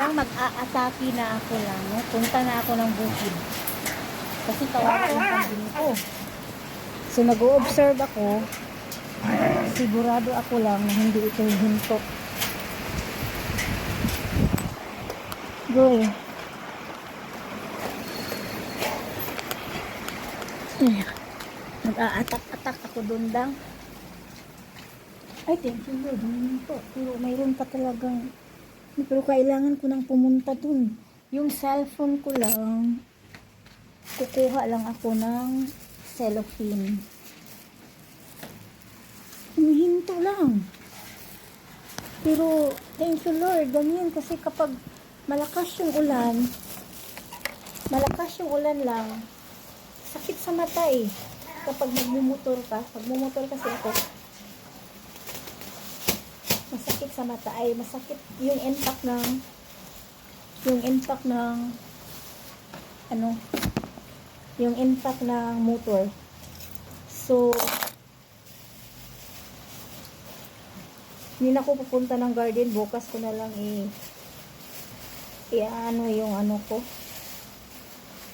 Mag-aatake na ako lang, no? Punta na ako ng bukid. Kasi kawawa yung kambing ko. So, nag-o-observe ako. Sigurado ako lang na hindi ito hinto. Go eh. Mag-aatak-atak ako doon lang. Ay, thank you Lord. Hinto. Pero mayroon pa talagang... Pero kailangan ko nang pumunta dun. Yung cellphone ko lang, kukuha lang ako ng cellophane. Humihinto lang. Pero, thank you Lord, ganyan. Kasi kapag malakas yung ulan lang, sakit sa mata eh. Kapag magmumotor ka, kasi ako, masakit sa mata ay masakit yung impact ng motor. So hindi na ako pupunta ng garden, bukas ko na lang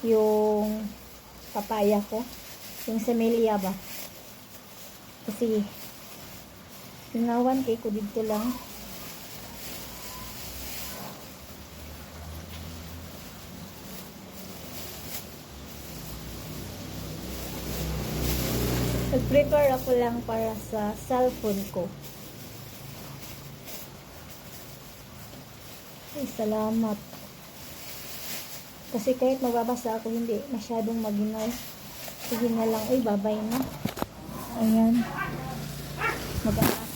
yung papaya ko, yung semelia ba, kasi tingawan kay ko dito lang. Nag-prepare ako lang para sa cellphone ko. Ay, salamat. Kasi kahit mababasa ako, hindi masyadong maginaw. Sige na lang. Uy, babay na. Ayan. Mag-aas.